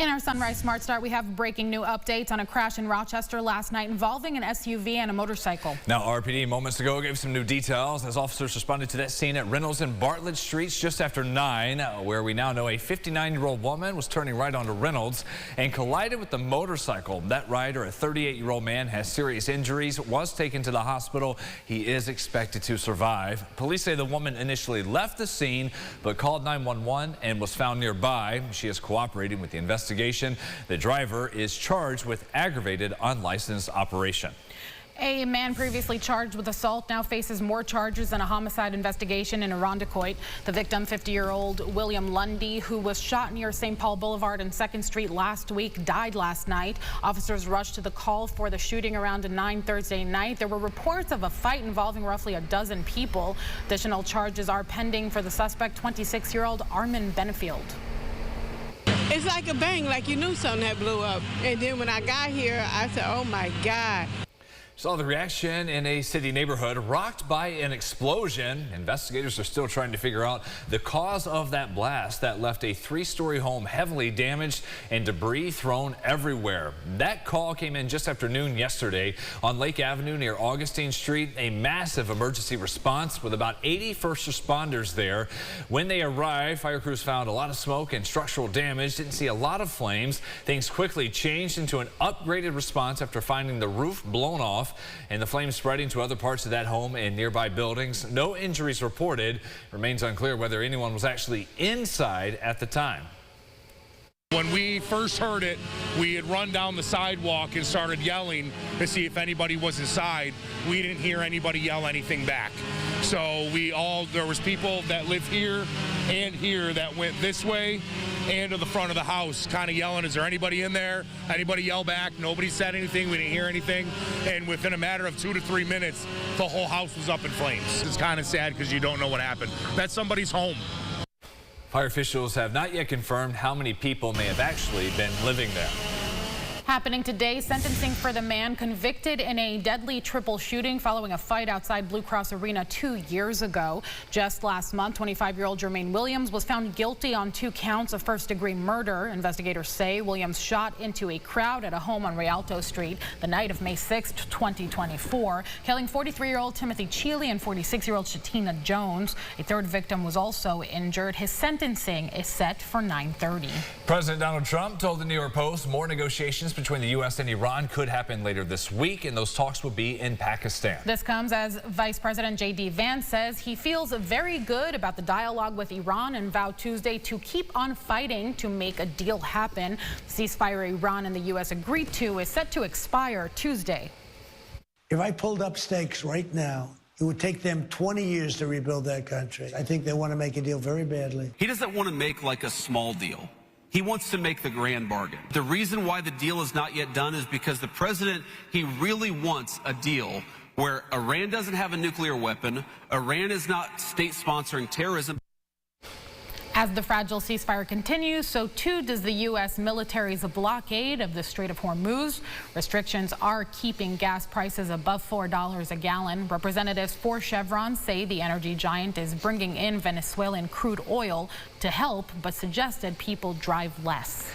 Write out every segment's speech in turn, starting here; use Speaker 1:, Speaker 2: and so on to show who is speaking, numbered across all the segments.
Speaker 1: In our Sunrise Smart Start, we have breaking new updates on a crash in Rochester last night involving an SUV and a motorcycle.
Speaker 2: Now, RPD moments ago gave some new details as officers responded to that scene at Reynolds and Bartlett Streets just after 9, where we now know a 59-year-old woman was turning right onto Reynolds and collided with the motorcycle. That rider, a 38-year-old man, has serious injuries, was taken to the hospital. He is expected to survive. Police say the woman initially left the scene but called 911 and was found nearby. She is cooperating with the investigation. The driver is charged with aggravated unlicensed operation.
Speaker 1: A man previously charged with assault now faces more charges in a homicide investigation in Irondequoit. The victim, 50-year-old William Lundy, who was shot near St. Paul Boulevard and 2nd Street last week, died last night. Officers rushed to the call for the shooting around 9 Thursday night. There were reports of a fight involving roughly a dozen people. Additional charges are pending for the suspect, 26-year-old Armin Benefield.
Speaker 3: It's like a bang, like you knew something had blew up. And then when I got here, I said, oh my God.
Speaker 2: Saw the reaction in a city neighborhood rocked by an explosion. Investigators are still trying to figure out the cause of that blast that left a 3-story home heavily damaged and debris thrown everywhere. That call came in just after noon yesterday on Lake Avenue near Augustine Street. A massive emergency response with about 80 first responders there. When they arrived, fire crews found a lot of smoke and structural damage. Didn't see a lot of flames. Things quickly changed into an upgraded response after finding the roof blown off and the flames spreading to other parts of that home and nearby buildings. No injuries reported. Remains unclear whether anyone was actually inside at the time.
Speaker 4: When we first heard it, we had run down the sidewalk and started yelling to see if anybody was inside. We didn't hear anybody yell anything back. So there was people that live here and here that went this way and to the front of the house kind of yelling, is there anybody in there? Anybody yell back? Nobody said anything. We didn't hear anything. And within a matter of 2 to 3 minutes, the whole house was up in flames. It's kind of sad because you don't know what happened. That's somebody's home.
Speaker 2: Fire officials have not yet confirmed how many people may have actually been living there.
Speaker 1: Happening today, sentencing for the man convicted in a deadly triple shooting following a fight outside Blue Cross Arena 2 years ago. Just last month, 25-year-old Jermaine Williams was found guilty on 2 counts of first-degree murder. Investigators say Williams shot into a crowd at a home on Rialto Street the night of May 6, 2024, killing 43-year-old Timothy Cheely and 46-year-old Shatina Jones. A third victim was also injured. His sentencing is set for 9:30.
Speaker 2: President Donald Trump told the New York Post more negotiations between the U.S. and Iran could happen later this week, and those talks will be in Pakistan.
Speaker 1: This comes as Vice President J.D. Vance says he feels very good about the dialogue with Iran and vowed Tuesday to keep on fighting to make a deal happen. The ceasefire Iran and the U.S. agreed to is set to expire Tuesday.
Speaker 5: If I pulled up stakes right now, it would take them 20 years to rebuild that country. I think they want to make a deal very badly.
Speaker 6: He doesn't want to make like a small deal. He wants to make the grand bargain. The reason why the deal is not yet done is because the president, he really wants a deal where Iran doesn't have a nuclear weapon, Iran is not state sponsoring terrorism.
Speaker 1: As the fragile ceasefire continues, so too does the U.S. military's blockade of the Strait of Hormuz. Restrictions are keeping gas prices above $4 a gallon. Representatives for Chevron say the energy giant is bringing in Venezuelan crude oil to help, but suggested people drive less.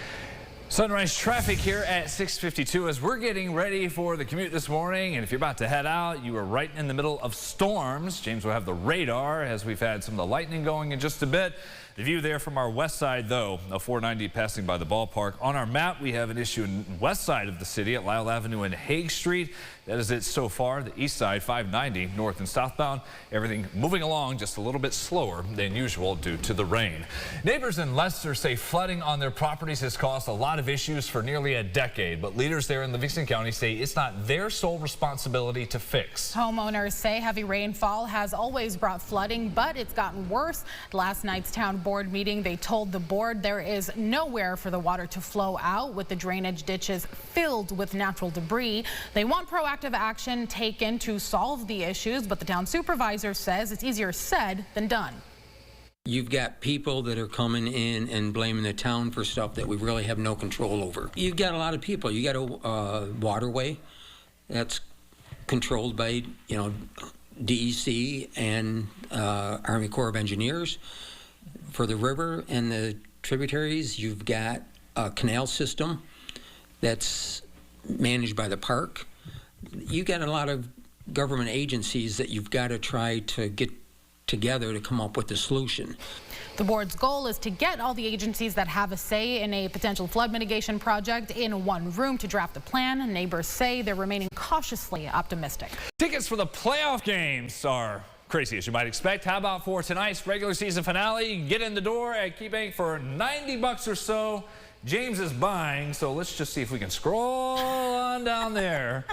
Speaker 2: Sunrise traffic here at 6:52 as we're getting ready for the commute this morning. And if you're about to head out, you are right in the middle of storms. James will have the radar as we've had some of the lightning going in just a bit. The view there from our west side, though, a 490 passing by the ballpark. On our map, we have an issue in the west side of the city at Lyle Avenue and Hague Street. That is it so far. The east side, 590 north and southbound. Everything moving along just a little bit slower than usual due to the rain. Neighbors in Leicester say flooding on their properties has caused a lot of issues for nearly a decade. But leaders there in Livingston County say it's not their sole responsibility to fix.
Speaker 1: Homeowners say heavy rainfall has always brought flooding, but it's gotten worse. Last night's town board meeting, they told the board there is nowhere for the water to flow out, with the drainage ditches filled with natural debris. They want proactive action taken to solve the issues, but the town supervisor says it's easier said than done.
Speaker 7: You've got people that are coming in and blaming the town for stuff that we really have no control over. You've got a lot of people. You got a waterway that's controlled by, DEC and Army Corps of Engineers. For the river and the tributaries, you've got a canal system that's managed by the park. You got a lot of government agencies that you've got to try to get together to come up with a solution.
Speaker 1: The board's goal is to get all the agencies that have a say in a potential flood mitigation project in one room to draft a plan. Neighbors say they're remaining cautiously optimistic.
Speaker 2: Tickets for the playoff games are crazy, as you might expect. How about for tonight's regular season finale? You can get in the door at KeyBank for $90 or so. James is buying, so let's just see if we can scroll on down there.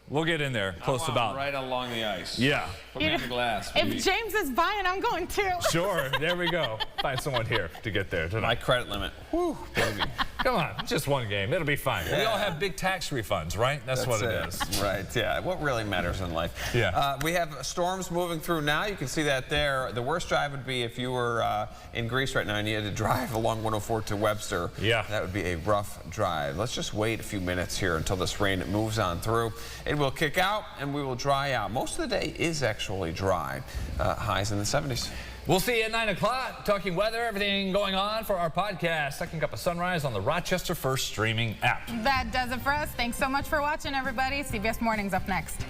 Speaker 2: We'll get in there close about.
Speaker 8: Right along the ice.
Speaker 2: Yeah.
Speaker 8: Put me on the glass.
Speaker 1: If James is buying, I'm going too.
Speaker 2: Sure. There we go. Find someone here to get there tonight.
Speaker 8: My credit limit. Whew, baby.
Speaker 2: Come on, just one game. It'll be fine.
Speaker 8: Yeah.
Speaker 2: We all have big tax refunds, right? That's what it is.
Speaker 8: Right, yeah. What really matters in life.
Speaker 2: Yeah.
Speaker 8: We have storms moving through now. You can see that there. The worst drive would be if you were in Greece right now and you had to drive along 104 to Webster.
Speaker 2: Yeah.
Speaker 8: That would be a rough drive. Let's just wait a few minutes here until this rain moves on through. It will kick out and we will dry out. Most of the day is actually dry. Highs in the 70s.
Speaker 2: We'll see you at 9 o'clock, talking weather, everything going on for our podcast, Second Cup of Sunrise on the Rochester First streaming app.
Speaker 1: That does it for us. Thanks so much for watching, everybody. CBS Mornings up next.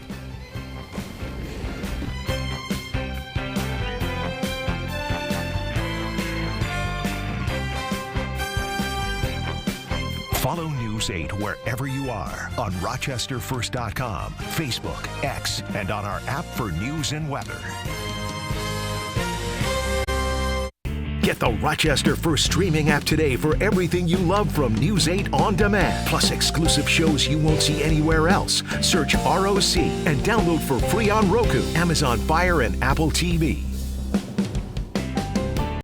Speaker 9: Follow News 8 wherever you are on RochesterFirst.com, Facebook, X, and on our app for news and weather. Get the Rochester First streaming app today for everything you love from News 8 on demand, plus exclusive shows you won't see anywhere else. Search ROC and download for free on Roku, Amazon Fire, and Apple TV.